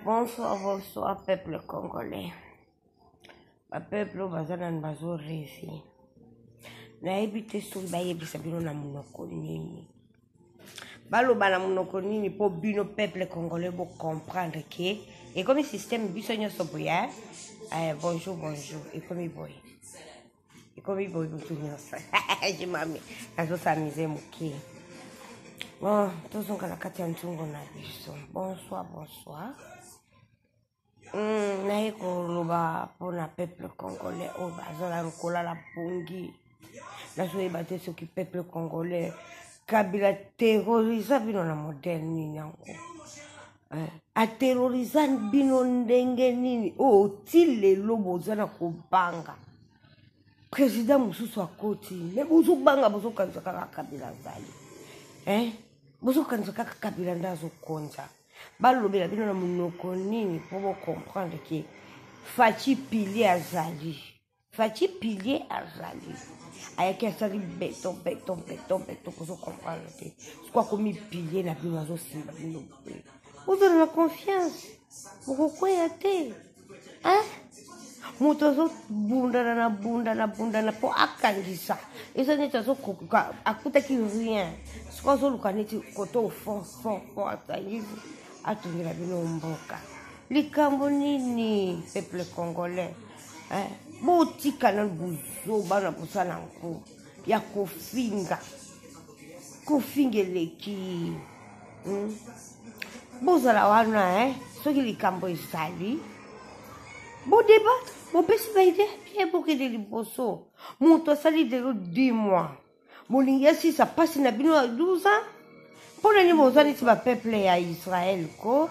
Bonsoir, bonsoir, peuple congolais. Peuple bazana bazo resi. Na ebite soki bayebisa bino na munoko nini. Baloba na munoko nini po bino peuple congolais bo comprendre que et comme système biso nyonso boya. Bonjour, bonjour. Et comme boy. Et comme boy tout nyonso. Je mami. Nazo s'amuser moki. Bon, tous on kana kati ntungo na biso. Bonsoir, bonsoir. Naye koloba pona peuple congolais o bazala lokola la bongi. Nazo ebate soki peuple congolais Kabila terrorisa bino na modèle nini yango. A terrorisa bino ndenge nini o ti lelo bozana kobanga. Président mususu akoti me bozo banga bozo kanza kaka Kabila zali. Bozo kanza kaka Kabila ndazo konza. Balobela bino na munoko nini pour comprendre que Fachi pilier azali. Fachi pilier azali. Ayaki asali béton pour comprendre que c'est quoi comme pilier na bino azo simba bino. Vous avez la confiance. Pourquoi y a-t-il? Moto zo bunda na po akangisa. Eso neta zo kokuka akuta ki rien. C'est quoi zo lukaneti koto fond atayivu. Atungira bino mboka. Likambo nini peuple congolais? Botika na buzo bana busana nku. Ya kofinga. Kofingeleki. Bozala wana soki likambo esali. Bo débat, bo pesi baide, bien boke de liboso. Moto sali de 10 mois. Molingi si ça passe na bino à 12 ans. Pour les bozani ti ba peuple ya Israël ko.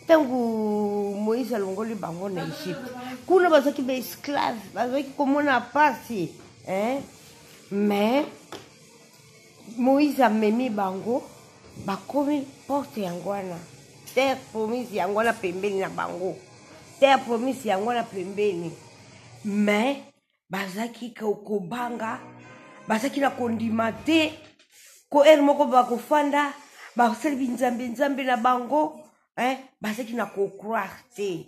Tangu Moïse alongoli bango na Egypte. Kuna bazaki ba esclave, bazaki komona pasi, mais Moïse a memi bango bakomi porte yangwana. Terre promise yangwana pembeni na bango. Terre promise yangwana pembeni. Mais bazaki kobanga, bazaki na kondima te. Ko moko bakofanda, basali nzambe na bango, bazaki na croire te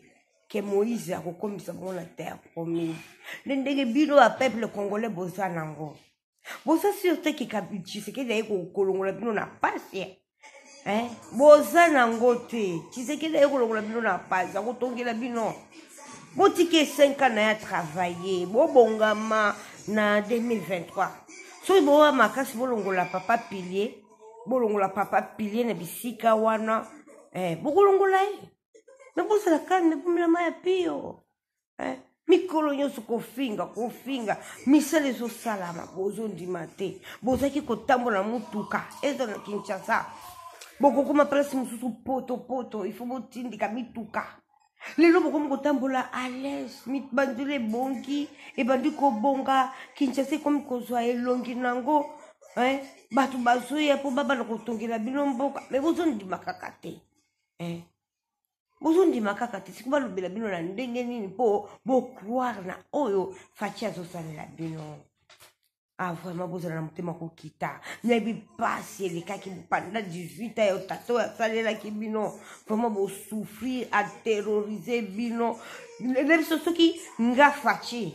que Moïse a kokomisa na terre promise. Ndenge bino a peuple congolais boza nango. Boza surtout ki kabichi c'est que d'ailleurs kolongola bino na pasi. Boza nango te. C'est que d'ailleurs kolongola bino na pasi, ko tongela bino. Botike 5 ans na travailler, bo bongama na 2023. So boa makasi bolongola papa pilier na bisika wana bokolongola me bosala kane bomela maya pio mikolo nyonso kofinga misala ezosalama bozondima te bozaki kotambola mutuka ezo na Kinshasa bokokoma place mosusu poto il faut botindika mituka lelo bokomi kotambola à l'aise mibandule bongi ebandi kobonga Kinshasa komi kozwa elongi nango bato bazoya po baba na kotongela bino mboka me bozondima kaka te bozondima kaka te siko balobela bino na ndenge nini po bocroire na oyo Fachi azosalela bino. Vraiment bozala na motema kokita nayebi pasi elekaki pendant 18 ans tato asalelaki bino vraiment bosouffrir aterroriser bino lebiso soki nga Fachi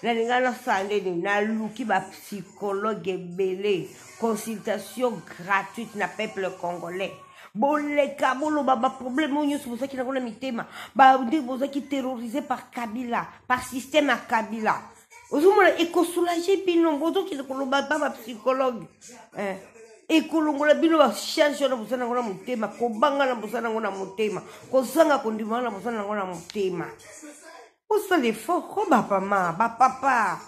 nalinga nasandeni naluki bapsychologue ebele consultation gratuite na peuple congolais boleka boloba baproblème oyo nyonso bozaki nango na mitema bandi bozaki terrorisé par Kabila par système ya Kabila. Ozumona ekosoulager bino bozoki koloba ba psychologue ekolongola bino ba charge na bosana ngona motema kobanga na bosana ngona motema kozanga kondima na bosana ngona motema. Osale fort ko papa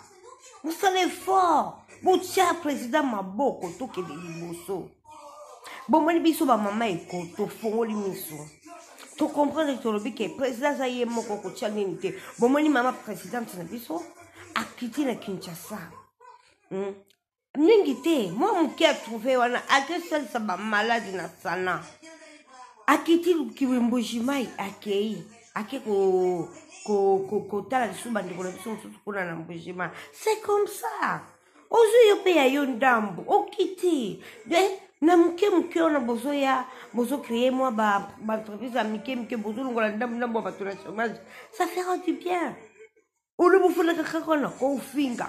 osale fort botia président maboko toke de liboso bomoni biso ba mama ekoto fongoli miso to comprendre que le que président za ye moko ko tia nini te bomoni mama président na biso akiti na Kinshasa ningi te moi muki a trouvé wana akesal sa ba malade na sana akiti kiwembojimai akei ake ko tala lisuba ndiko na biso kuna na mbojima c'est comme ça ozo yo pe ya yo ndambo okiti de Na muke on a besoin ya bozo créer moi ba entreprise à muke bozo longola ndambo ba to la chômage. Ça fera du bien. O le bofuna ka kona ko finga.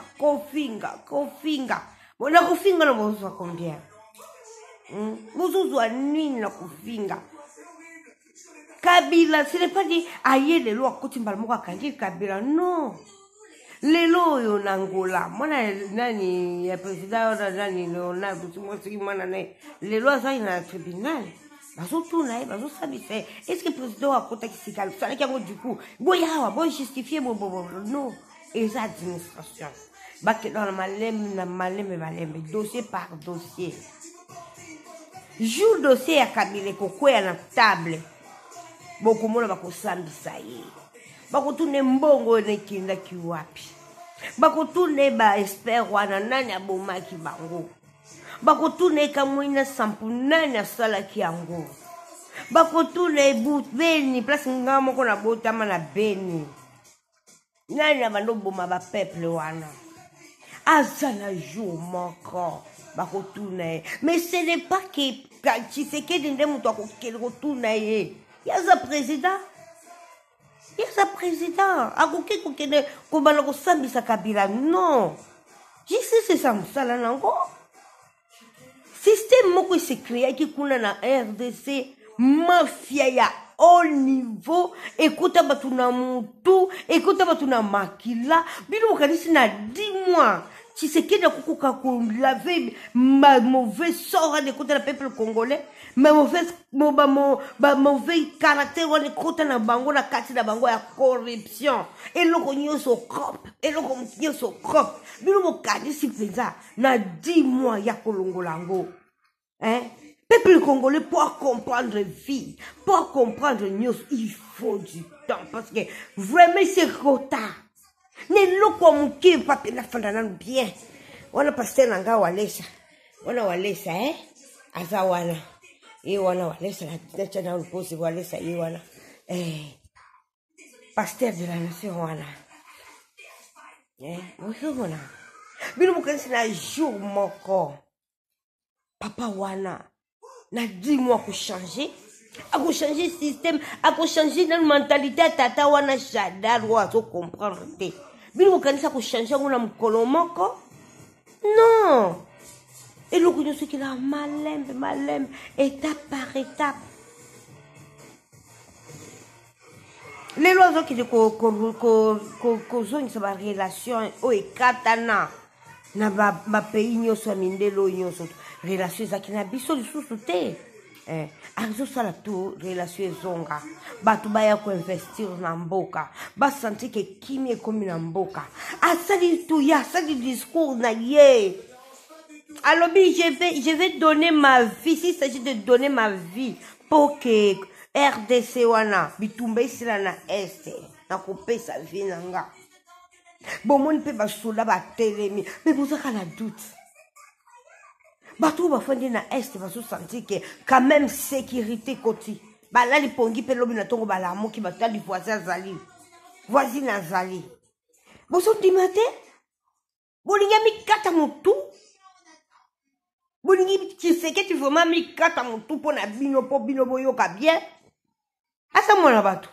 Bona ko finga na bozo combien? Bozo zo nuit na ko finga. Kabila, ce n'est pas dit aïe les lois kotimbal mo ka Kabila, non. Lelo yo nangola mona nani ya président nani no na butumo siki mona ne lelo asa ina tribunal bazo tuna bazo sabise est-ce que président a kota kisikal ça qui ngo du coup boya bo justifier bo non et ça administration ba que dans na malem dossier par dossier jour dossier ya Kabila ko kwea na table boko mona ba ko sambisa yi bako tune mbongo ne kinda kiwapi bako tune ba expert wana nani abomaki bango bako tune kamwina sampu nani asala kiango bako tune beni place ngamo kona botama na beni nani abando boma ba peuple wana azana jour moko bako tune mais ce n'est pas que Tshisekedi ndemu to ko kelo tune ye yaza président Yasa président, agoke kokene kobana ko sambisa Kabila non. Jisi c'est ça musala nango. Système moko se créé qui kuna na RDC mafia ya haut niveau écoute batuna mutu écoute batuna makila bino kanisi na 10 mois. Tshisekedi akukuka ko laver ma mauvais sort de côté le peuple congolais. Mais mauvais caractère on écoute na bango na kati na bango ya corruption et le konyo so crop bino mo kanisi penza na 10 mois ya kolongolango peuple congolais pour comprendre vie pour comprendre news il faut du temps parce que vraiment c'est retard ne loko muke pape na fandana bien wana pasteur nanga walesa asa wana wana walesa na chana ukosi walesa wana pasteur de la nation wana wana bino mukanisi na jour moko papa wana na 10 mois ko changer changer système changer dans mentalité tata wana jadar wa to comprendre te bino mukanisa ko changer ngona mukolo moko non. Et le coup de ce qu'il a malem, étape par étape. Les lois qui de zone sa relation o ekatana na ba pays nyoso mindelo nyoso relation za kina biso lisusu te azo sala tu relation zonga batu baya ko investir na mboka ba sentir que kimi ekomi na mboka asali tu ya sali discours na ye. Alors, je vais donner ma vie, s'il s'agit de donner ma vie pour que RDC wana, bitumba isila na este, na couper sa vie nanga. Bon, mon pe ba sola ba telemi, mais vous avez la doute. Batou ba fandi na este, ba sou sentir que quand même sécurité côté. Ba la li pongi pe lobi na tongo ba la mo ki ba tali voisin zali. Voisine zali. Bon, son dimate? Bon, il y a mi kata mutu. Bolingi Tshisekedi vraiment mi kata mutu pona bino po bino boyoka bien asa mwana batu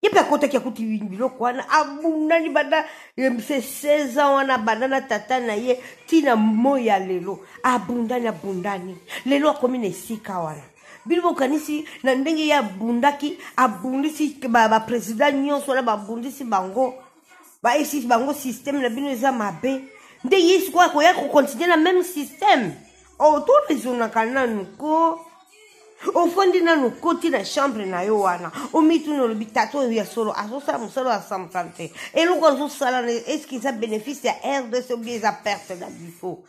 yepa kota kia kuti bilo kwana abundani banda c'est 16 ans wana bandana tata na ye tina moya lelo abundani lelo akomi na esika wana bino kanisi na ndenge ya bundaki abundisi ba président nyonso na babundisi bango ba esi bango système na bino eza mabe nde yesu kwa ko ya ko continuer na même système. Oh, tout les on a canal ko. Au fond de na koti na chambre na yo wana. O mitu no bitato ya solo asosa musalo a samsante. Et le ko sala est-ce qu'ils a bénéfice à RDC ou bien à perte là du faux.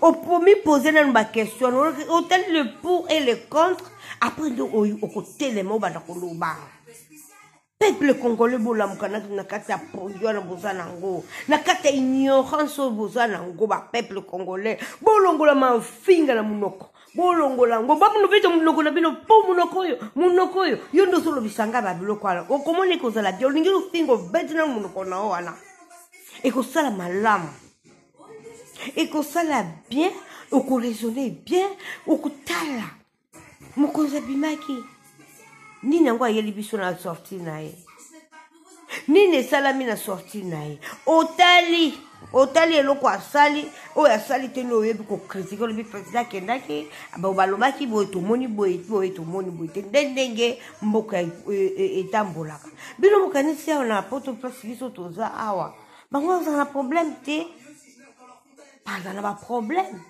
Au premier poser na ba question, au tel le pour et le contre, après de au côté les mots ba na koloba. Peuple congolais bola mukana na kata produire na bozana ngo na kata ignorance bozana ngo ba peuple congolais bolongola mafinga na munoko bolongola ngo ba munobeta munoko na bino po munoko yo yo ndo solo bisanga ba biloko ala o komone ko zala bio lingiro fingo betina munoko na wana e ko sala malamu e ko sala bien oko raisonner bien okutala mokonzi abimaki nini yango ayeli biso na sorti na ye nini esalami na sorti na ye otali eloko asali oyo asali te no oyebi kokritike olobi président akendaki balobaki boye tomoni boye te ndenge mboka etambolaka bino mokanisi awa na poto place biso toza awa bango bazala na problème te bazala na baproblème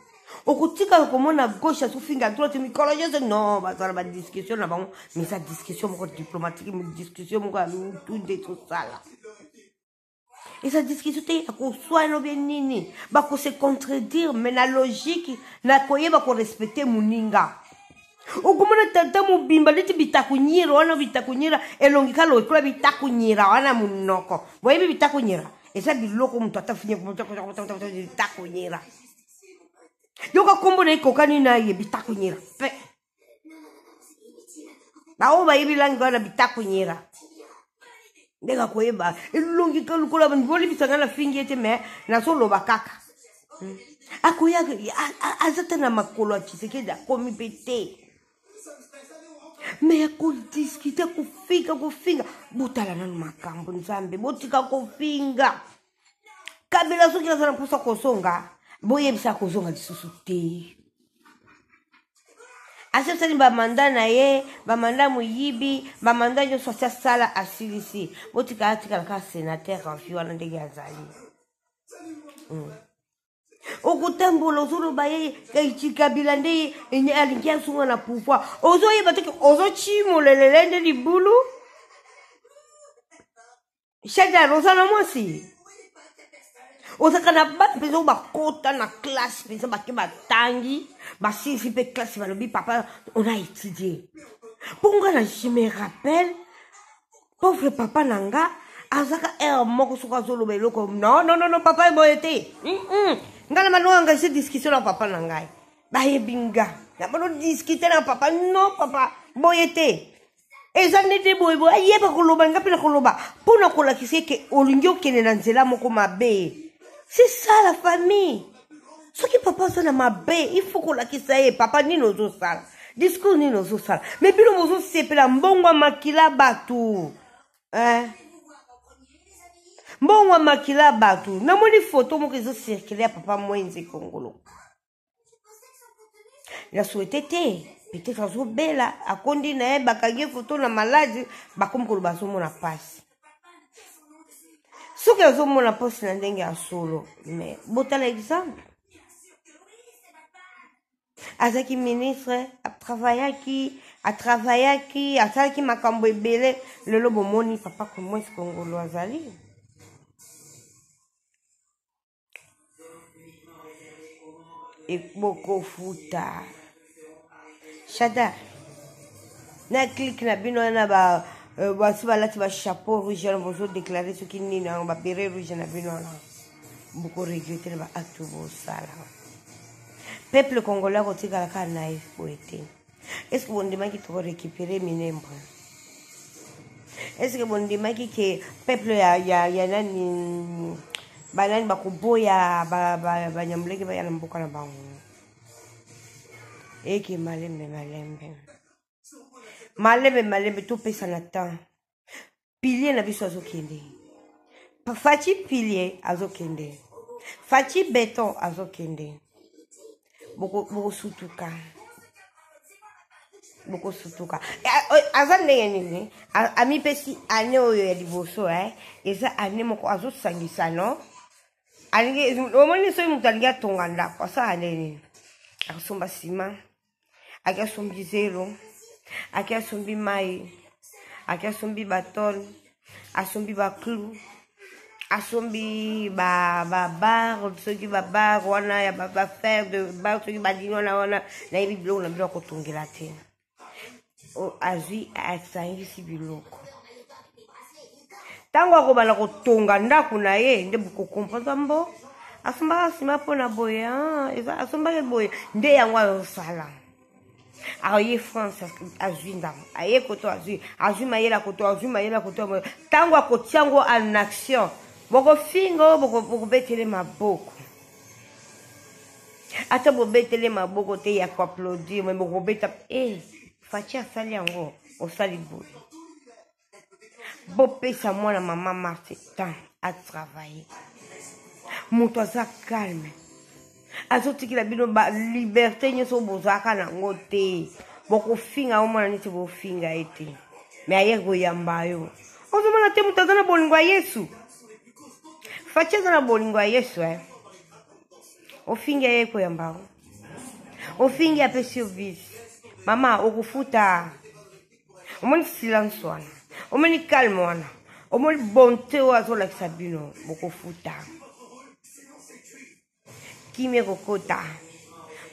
okotika komona gauche asofinga droite mikolo nyonso non bazala badiscussion na bango mais eza discussion moko diplomatique discussion moko ya mitu nde tosala eza discussion te ya koswana bien nini bakose contredire mais na logique na koyeba korespecte moninga okomona tata mobimba neti bitakunyira wana bitakunyira elongika lokola bitakunyira wana monoko boyebi bitakunyira eza biloko moto atafinye bitakunyira yoka kombo na ekokani na ye bitakunyira pe bao bayebi langi wana bitakunyira ndeka koyeba elongika lokola boli bisanga na fingi ete me nasoloba kaka akoya azata na makolo ya Tshisekedi akomi pe te me akodiskite kofinga botala nanu makambo nzambe botika kofinga kabila soki azala mposa kosonga boyebisa kozonga lisusu te asesali bamanda na ye bamanda moyibi bamanda nyonso asasala asilisi botika atikala kaka sénateur afi wana ndenge azali okutambola ozoloba ye kabila nde alingi asunga na pouvoir ozoyeba teke ozocimolelele nde libulu shadar ozala mwasi ozaka na bana mpenza bakota na classe mpenza bake batangi basilisi mpe classe balobi papa on a étudié mpo nga je me rappelle pauvre papa na nga azaka aire moko soki azoloba eloko non papa eboye te nga na bano engagé discussion na papa na ngai bayebi nga na bano discute na papa non papa boye te eza nete boyeboye ayeba koloba nga mpe na koloba mpo na kolakisa eke olingi okende na nzela moko mabe. C'est ça la famille. Ce qui papa ça na mabe, il faut qu'on la kisa ye papa ni nozo sala. Discours ni nozo sala. Mais bilo mozo sepela mbongwa makila batu. Mbongwa makila batu. Na moni photo moko ezo circuler papa mwenze Kongolo. La souhaité te. Peut-être azo bela akondi na ye bakage photo na maladi bakomi koloba zo mona passe. Ce que vous avez posté dans le solo, mais bon exemple. Azaki ministre a travaillé qui, a ça qui m'a cambré belé, le lobo moni papa comme moi ce Congolo azali. Et beaucoup fouta. Chada. Na clique na bino na ba voici balati ba chapeau rouge na bozo déclarer ce qui ni na ba beret rouge na bino na beaucoup regretter ba acte bo sala peuple congolais ko tika ka naïf poete est-ce que bon demaki to récupérer minembre est-ce que bon demaki que peuple ya nani banani ba kuboya ba nyamleke ba yana mboka na bango eke malembe tout pesa na temps pilier na biso azokende faci pilier azokende faci béton azokende boko sutuka aza ndenge nini ami pesi ane oyo ya liboso eza ane moko azosangisa no alingi omoni soki moto alingi atonga ndako asala nini akosomba nsima akasombi zelo aki asombi mai aki asombi batole asombi baklu asombi bar soki bar wana ya bafaire de bar soki badini wana nayebi biloko na biloko kotongela te azwi asangisi biloko ntango akobala kotonga ndako na ye nde bokokomprendre mbo asombaka nsima mpona boye asombaki boye nde yango azosala aye France azwi ndambo aye koto azwi mayela koto ntango akotia yango en action bokofinga bokobetele maboko ata bobetele maboko te ya koapplaudir me bokobeta faci asali yango osali boye bopesa mwana mama Marthe temps à travailler moto aza calme azotikila bino ba liberté nyonso bozalaka nango te bokofinga omwana neti bofinga ete me aye koyamba yo ozomona te moto aza na bolingo ya Yesu faci aza na bolingo ya Yesu ofinga ye koyamba ofinga apesi yo visi mama okufuta omoni silence wana omoni calme wana omoni bonté oyo azolakisa bino bokofuta kimia kokota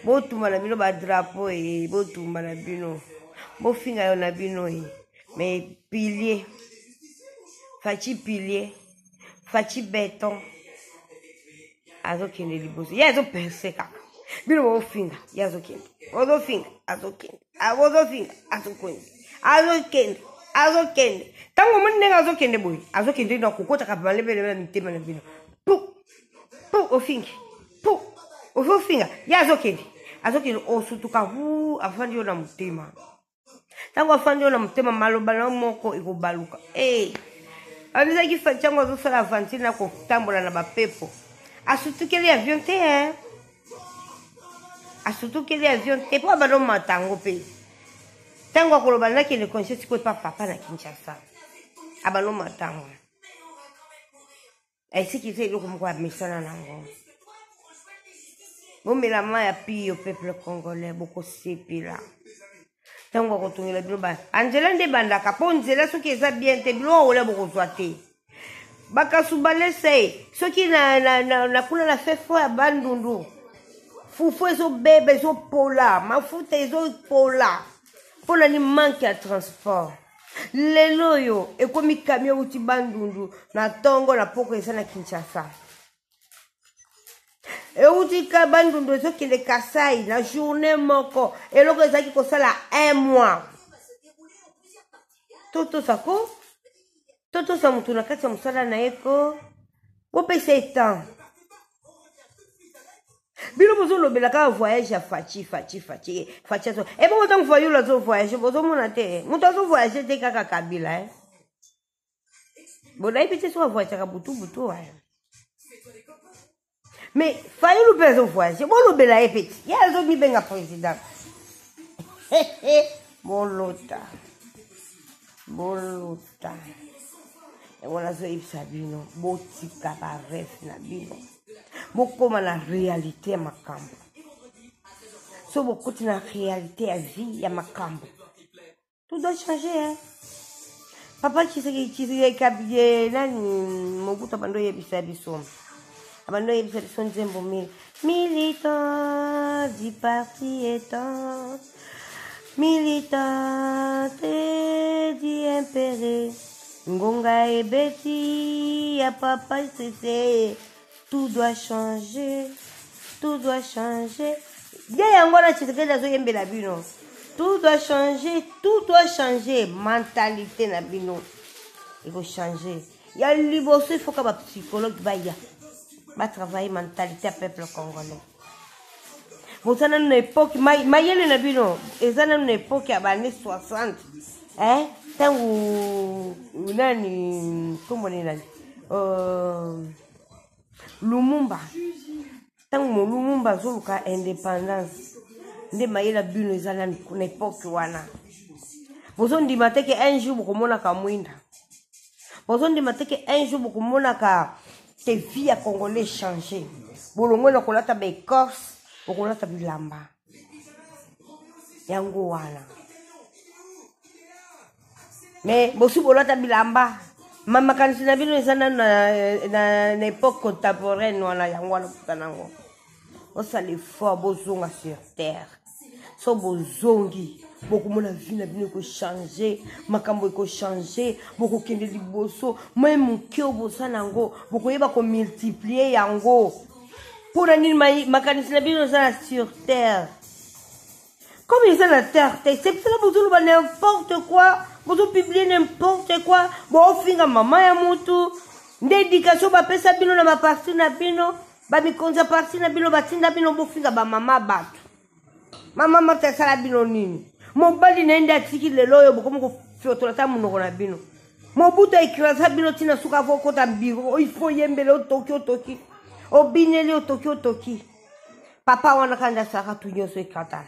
botumba na bino badrapo botumba na bino bofinga yo na bino mais pilier faci pilier faci béton azokende liboso ye azopense kaka bino bofinga ye azokende ozofinga azokende abozofinga azokende tango omoni ndenge azokende boye azokende na kokotaka malebelebe na mitema na bino pu ofingi pu ozofinga ye azokende osutuka afandi yo na motema tango afandi yo na motema maloba na moko ekobaluka anizaki faci yango azosala aventure na kotambola na bapepo asutukeli avion te asutukeli avion te po abanomata yango mpe tango akoloba nakende conscience sikoyo pa papa na Kinshasa abanomata yango esikisa eloko moko ya misana nango bomela mai ya pi yo peuple congolais bokosepela tango akotongela bino anzela nde bandaka mpo nzela soki eza bien te bilo ola bokozwa te bakasu balese soki na kuna na fefo ya bandundu fufu ezobeba ezopola mafuta ezopola mpona ni manke ya transport lelo oyo ekomi kamio uti bandundu na tongo na poko eza na Kinshasa eutika bandundu ezokende Kasai na journée moko eloko ezalaki kosala 1 mois totosa mutu na kati ya mosala na ye ko bopesa etan bino bozolobela kaka voyage ya faci ebongo ntango fayulu azovoyage bozomona te moto azovoyage te kaka Kabila bonayebi te soki avoyageaka butu mais fayulu mpe azovoyage bolobela ye peti ye azomibenga président bolota yango nazoyebisa bino botika baref na bino bokoma na réalité ya makambo so bokoti na réalité ya vie ya makambo tout doit changer papa Tshisekedi nani Mobutu abando yebisa biso nzembo militant du parti étant militante du impéré ngonga ebeti ya papa Tshisekedi. Tout doit changer. Bien yango na Tshisekedi azoyembela bino. Tout doit changer. Mentalité na bino. Il faut changer. Il y a le liboso, il faut que les psychologues va travailler mentalité à peuple congolais. Vous avez une époque, mayele na bino, ils ont une époque à l'année 60. Tant où nani, comment on dit Lumumba tango Lumumba zoluka indépendance nde mayela bino ezala na époque wana bozondima teke un jour bokomonaka mwinda bozondima teke un jour bokomonaka te vie ya congolais changer bolongo na kolata ba écorce bokolata bilamba yango wana mais bosi bolata bilamba mama kanisi na bino ezana na époque contemporaine wana yango wana putanango osala effort bozonga sur terre so bozongi bokomona vie na bino ekochanger makambo ekochanger bokokende liboso moi moke oyo bosala yango bokoyeba komultiplier yango mpona nini makanisi na bino eza na sur terre comme eza na terre te c'est pour ça bozoloba n'importe quoi vous publiez n'importe quoi, vous finga maman ya mutu, d'éducation bapesa bino na ma partie na bino, ba mikonza parti na bino batinda bino bofinga ba mama batu mama mata sala bino nini mobali naenda atiki lelo yo bokomo ko fiotola ta munoko na bino mobuta ikrasa bino tina suka voko ta biro il faut yembele otoki obineli otoki papa wana kanda saka tunyoso ekata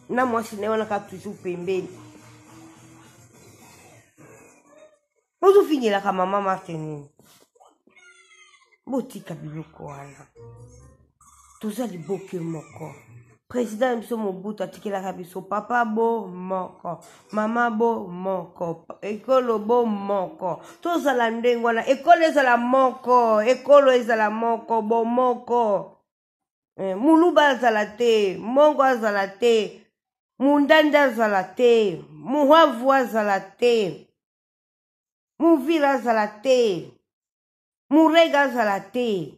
na mwasi ne wana ka tuzu pembeni ozo finira ka mama Martin botika biloko wana tozali boke moko président biso Mobutu atikelaka biso papa bo moko mama bo moko ekolo bo moko tozala ndenge wana ekolo ezala moko bo moko muluba azala te mongo azala te mundanda azala te muhavu azala te muvila azala te murega azala te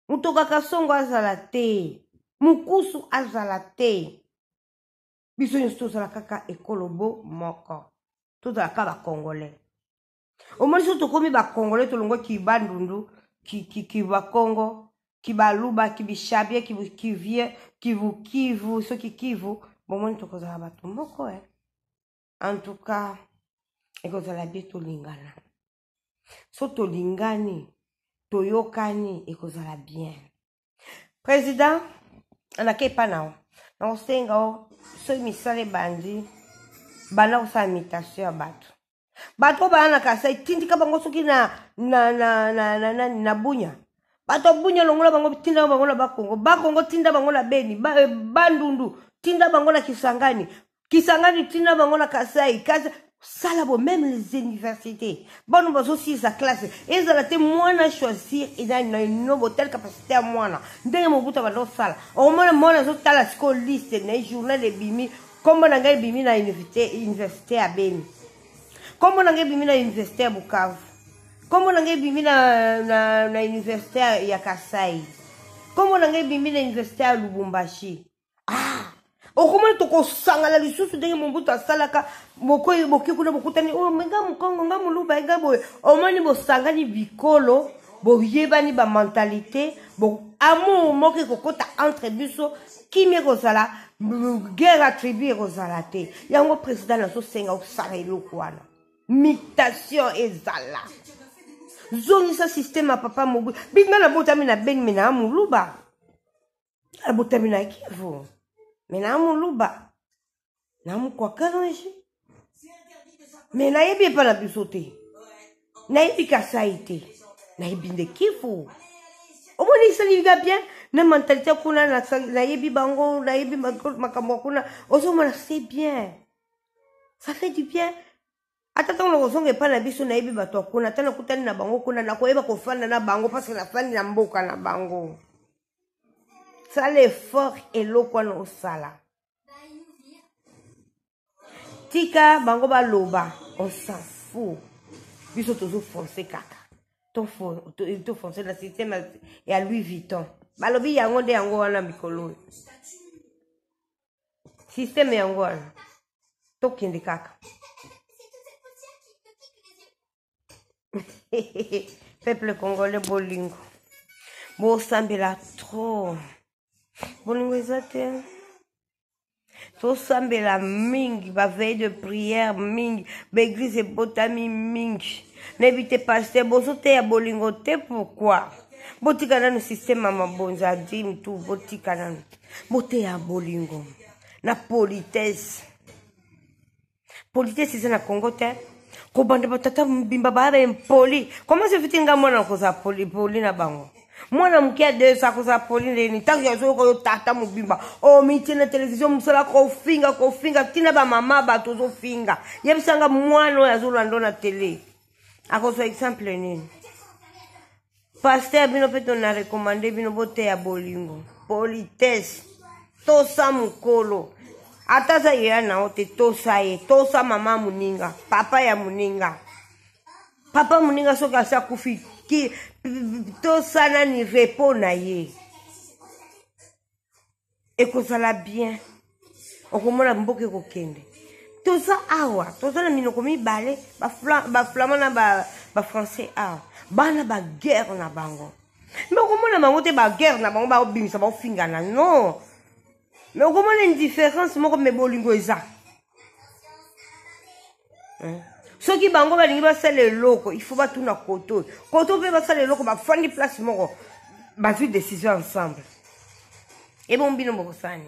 mutokaka songo azala te mukusu azala te biso nyonso tozala kaka ekolo bo moko tozala kaka bakongolais omoni so tokomi bakongolais tolongwaki bandundu kibakongo kibaluba kibishabie kibukivie kivu soki kivu bomoni tokozala bato moko en tout cas ekozala bie tolingana so tolingani toyokani ekozala bien président anake pa nao nakosenga o so misala ebandi banda kosala imitation ya bato bana na Kasai tindika bango soki na bunya bato bunya longola bango tinda bango na bakongo tinda bango na Beni bandundu tinda bango na Kisangani tinda bango na Kasai sala bo même les universités bon bazo si sa classe ezala te mwana choisir ina no botel capacité à mwana ndenge Mobutu ba do sala o mwana zo tala siko liste na journal de bimi comme na ngai bimi na université à Beni comme na ngai bimi na université à Bukavu comme na ngai bimi na université ya Kasai comme na ngai bimi na université à Lubumbashi okomona tokosangala lisusu ndenge Mobutu asalaka boki kuna bokutani menga mukongo nga muluba ega boye omoni bosangani bikolo boyebani ba mentalité amour moko kokota entre biso kimi ekozala guerre attribu ekozala te yango président nazosenga osala eloko wana mutation ezala zongisa système ya papa Mobutu binga na botami na Beni me na muluba abotami na Kivu mais na muluba na mukwakanoji mais na yebi pa na biso te na yebi Kasai te na yebi nde Kivu omoni isaliga bien na mentalité kuna na yebi bango na yebi makambo kuna ozomona c'est bien ça fait du bien ata tango kozonga pa na biso na yebi bato kuna tana kutani na bango kuna na koyeba kofanda na bango parce que na fandi na mboka na bango ça l'effort eloko wana osala tika bango baloba on s'en fout biso tozo foncer kaka to foncer la système ya Louis Vuitton balobi yango nde yango wana mikolo système yango wana tokende kaka peuple congolais bolingo bosambela trop bolingo eza te tosambela mingi baveille de prière mingi baeglise ebotami mingi nebite pasteur bozo te ya bolingo te pourquoi botika nanu système ya mabonzo ya dime tu botika nanu bote ya bolingo na politesse eza na Congo te kobanda batata mbimba baba impoli comment se fait nga mwana koza poli na bango mwana mukia de sa koza poli leni tangi yazo ko tata mubimba o miti na television musala ko finga tina ba mama ba tozo finga yebisanga mwana yazo lando na télé akoso exemple nini pasteur bino peto na recommander bino bote ya bolingo politesse tosa mukolo ataza ya na ote tosa mama muninga papa ya muninga soka sa kufi ki tosana ni repos na ye ekozala bien okomona mboke kokende toza awa toza na minoko mibale ba flama na ba français awa bana ba guerre na bango Mais comment on a ma guerre, na bango ba obimisa ba ofingana non. Mais comment une différence moko me bolingo eza. Ceux qui bango ba lingi ba sale loko, il faut ba tuna koto. Koto pe ba sale loko ba fandi place moko. Ba tu décision ensemble. Et bon bino moko sani.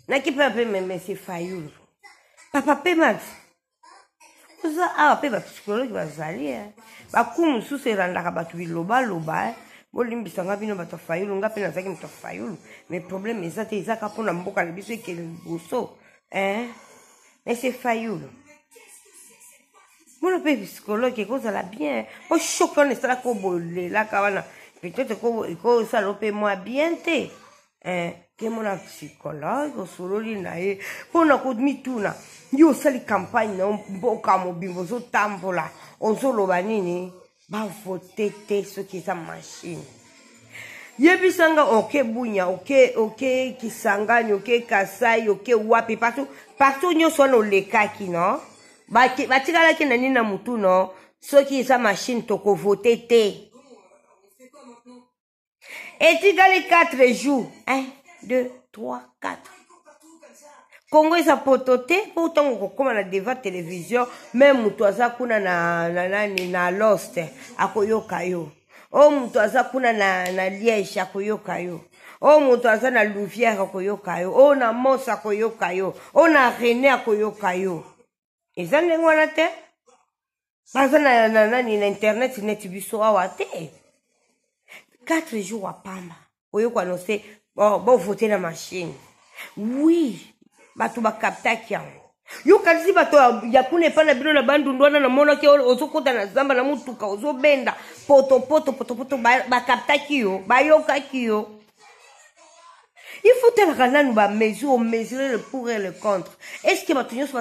Na ki pe pe monsieur Fayoul. Papa pe mat. Oza a pe ba psychologue ba zali ba kumu su se randa ka ba tu loba loba bolimbisa nga bino ba to Fayoul nga pe na zaki mto Fayoul. Mais problème ezate ezaka pona mboka le biso ekele boso. Mais c'est Fayoul. Mon père psychologue est cause la bien. Au choc on est là ko bolé là kawana. Peut-être ko ça lopé moi bien té. Que mon psychologue au sololi na e. Pona ko mituna. Yo sali campagne na mboka mobimbo zo tambola. Ozolo banini ba voter té ce qui sa machine. Yebisanga oke bunya oke kisangani oke kasai oke wapi partout nyoso no lekaki no. Batikala ki nani na mutu no soki sa machine toko voter te. Etikali 4 jours 1 2 3 4 Congo isa potote pourtant kokoma na devant télévision même mutu aza kuna na Lost akoyoka yo. O mutu aza kuna na Liège akoyoka yo. O mutu aza na Louvière akoyoka yo. O na Mos akoyoka yo. O na René akoyoka yo. Eza ndenge wana te baza na internet net biso awa te 4 jours apamba oyoka no se bon voter na machine oui bato bakaptaki yango yo kasi bato ya kuna epa na bino na bandundu wana na monaki ozokota na zamba na mutuka ozobenda poto bakaptaki yo bayokaki yo. Il faut te la nanu ba mesure, mesurer le pour et le contre. Est-ce que bato nyonso